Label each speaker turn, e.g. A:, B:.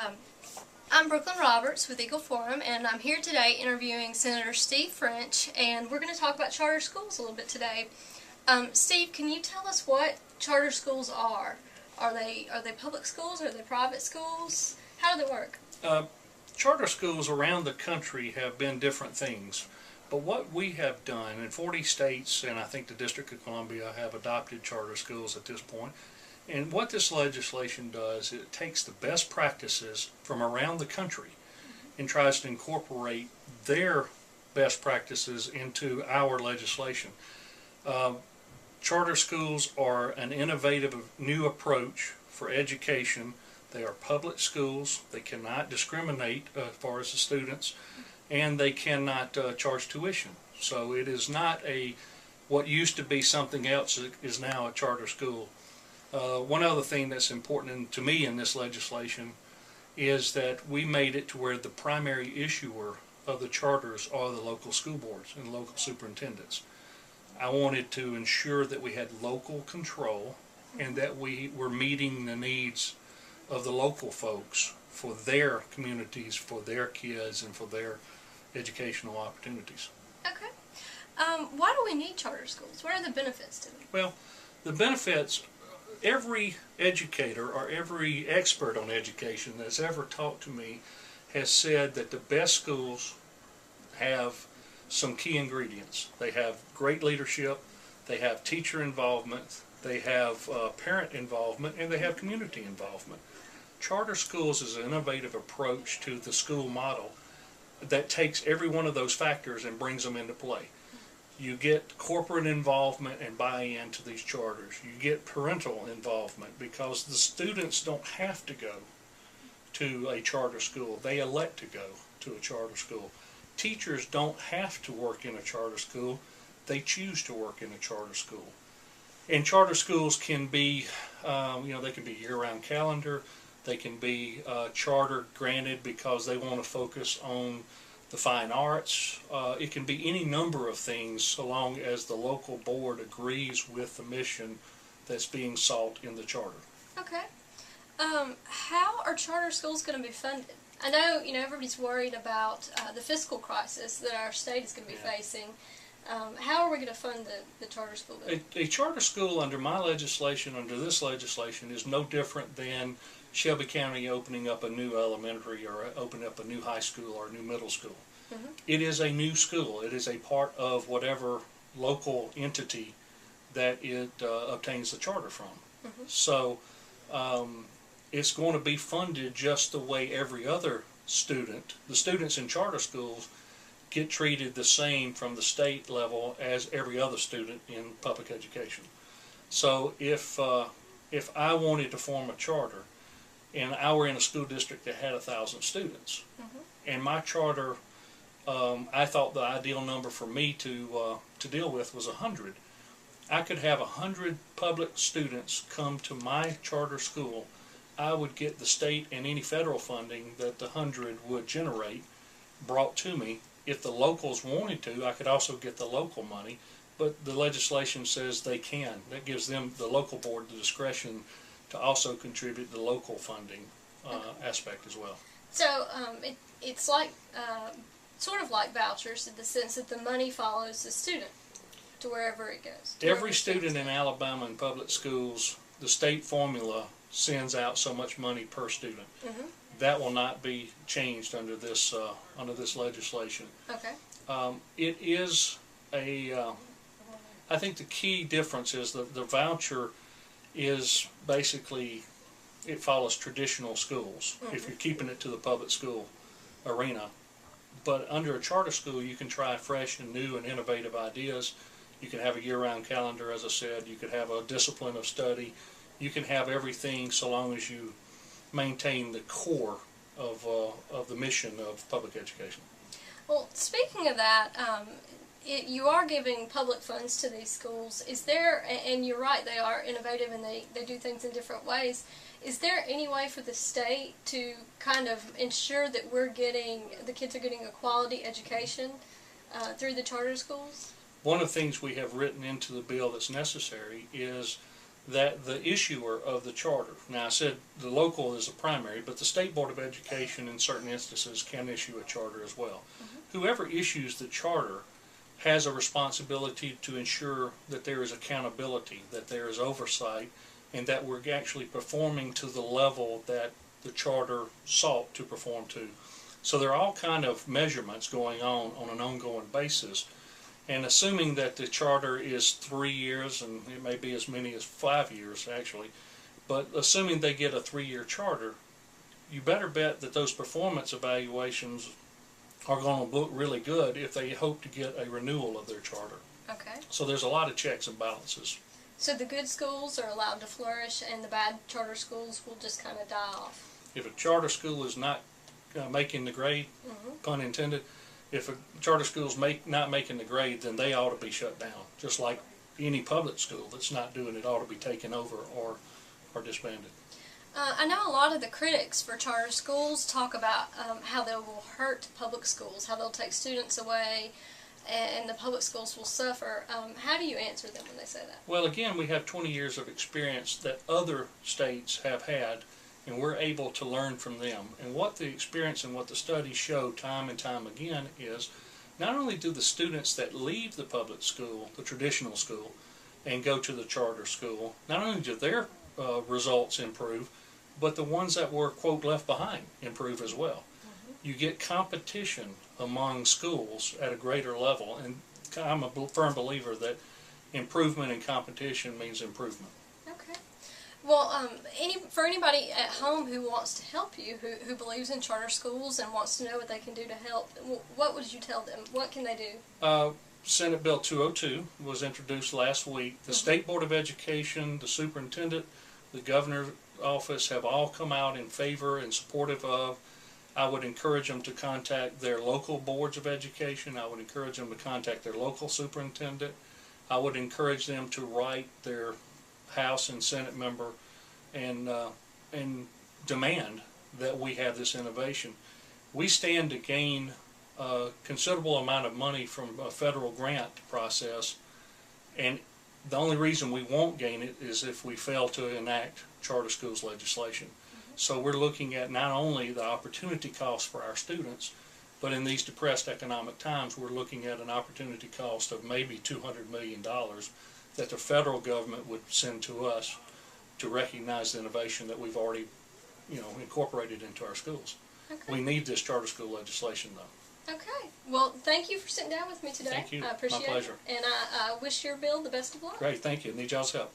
A: Um, I'm Brooklyn Roberts with Eagle Forum, and I'm here today interviewing Senator Steve French, and we're going to talk about charter schools a little bit today. Steve, can you tell us what charter schools are? Are they public schools? Are they private schools? How do they work?
B: Charter schools around the country have been different things, but what we have done in 40 states, and I think the District of Columbia have adopted charter schools at this point. And what this legislation does, it takes the best practices from around the country and tries to incorporate their best practices into our legislation. Charter schools are an innovative new approach for education. They are public schools. They cannot discriminate as far as the students, and they cannot charge tuition. So it is not what used to be something else is now a charter school. One other thing that's important to me in this legislation is that we made it to where the primary issuer of the charters are the local school boards and local superintendents. I wanted to ensure that we had local control and that we were meeting the needs of the local folks for their communities, for their kids, and for their educational opportunities.
A: Okay. Why do we need charter schools? What are the benefits to them?
B: Well, the benefits, every educator or every expert on education that's ever talked to me has said that the best schools have some key ingredients. They have great leadership, they have teacher involvement, they have parent involvement, and they have community involvement. Charter schools is an innovative approach to the school model that takes every one of those factors and brings them into play. You get corporate involvement and buy-in to these charters. You get parental involvement because the students don't have to go to a charter school. They elect to go to a charter school. Teachers don't have to work in a charter school. They choose to work in a charter school. And charter schools can be, they can be year-round calendar. They can be charter granted because they want to focus on the fine arts. It can be any number of things so long as the local board agrees with the mission that's being sought in the charter.
A: Okay. How are charter schools going to be funded? I know, everybody's worried about the fiscal crisis that our state is going to be facing. How are we going to fund the charter school?
B: A charter school under my legislation, under this legislation, is no different than Shelby County opening up a new elementary or opening up a new high school or a new middle school. Mm-hmm. It is a new school. It is a part of whatever local entity that it obtains the charter from. Mm-hmm. So it's going to be funded just the way every other student, the students in charter schools, get treated the same from the state level as every other student in public education. So if I wanted to form a charter, and I were in a school district that had 1,000 students, mm-hmm. and my charter, I thought the ideal number for me to deal with was 100. I could have 100 public students come to my charter school. I would get the state and any federal funding that the 100 would generate brought to me. If the locals wanted to, I could also get the local money, but the legislation says they can. That gives them, the local board, the discretion to also contribute the local funding aspect as well.
A: So it's like sort of like vouchers in the sense that the money follows the student to wherever it goes.
B: Every student in Alabama in public schools, the state formula sends out so much money per student. Mm-hmm. That will not be changed under this legislation.
A: Okay.
B: It is I think the key difference is that the voucher is basically, it follows traditional schools, mm-hmm. if you're keeping it to the public school arena. But under a charter school, you can try fresh and new and innovative ideas. You can have a year-round calendar, as I said. You could have a discipline of study. You can have everything so long as you maintain the core of the mission of public education.
A: Well, speaking of that, you are giving public funds to these schools. Is there, and you're right, they are innovative and they do things in different ways. Is there any way for the state to kind of ensure that the kids are getting a quality education through the charter schools?
B: One of the things we have written into the bill that's necessary is that the issuer of the charter, now I said the local is a primary, but the State Board of Education in certain instances can issue a charter as well. Whoever issues the charter has a responsibility to ensure that there is accountability, that there is oversight, and that we're actually performing to the level that the charter sought to perform to. So there are all kind of measurements going on an ongoing basis. And assuming that the charter is 3 years, and it may be as many as 5 years actually, but assuming they get a 3-year charter, you better bet that those performance evaluations are going to look really good if they hope to get a renewal of their charter.
A: Okay.
B: So there's a lot of checks and balances.
A: So the good schools are allowed to flourish, and the bad charter schools will just kind of die off.
B: If a charter school is not making the grade, pun intended, if a charter school is not making the grade, then they ought to be shut down. Just like any public school that's not doing it ought to be taken over or disbanded.
A: I know a lot of the critics for charter schools talk about how they will hurt public schools, how they'll take students away, and the public schools will suffer. How do you answer them when they say that?
B: Well, again, we have 20 years of experience that other states have had, and we're able to learn from them. And what the experience and what the studies show time and time again is not only do the students that leave the public school, the traditional school, and go to the charter school, not only do their results improve, but the ones that were, quote, left behind improve as well. You get competition among schools at a greater level, and I'm a firm believer that improvement in competition means improvement.
A: Okay. Well, for anybody at home who wants to help you, who believes in charter schools and wants to know what they can do to help, what would you tell them? What can they do?
B: Senate Bill 202 was introduced last week. The State Board of Education, the superintendent, the governor's office have all come out in favor and supportive of. I would encourage them to contact their local boards of education. I would encourage them to contact their local superintendent. I would encourage them to write their House and Senate member and demand that we have this innovation. We stand to gain a considerable amount of money from a federal grant process, and the only reason we won't gain it is if we fail to enact charter schools legislation. So we're looking at not only the opportunity cost for our students, but in these depressed economic times, we're looking at an opportunity cost of maybe $200 million that the federal government would send to us to recognize the innovation that we've already, incorporated into our schools.
A: Okay.
B: We need this charter school legislation, though.
A: Okay. Well, thank you for sitting down with me today.
B: Thank you.
A: I appreciate
B: My pleasure.
A: it. And I wish your bill the best of luck.
B: Great. Thank you. Need y'all's help.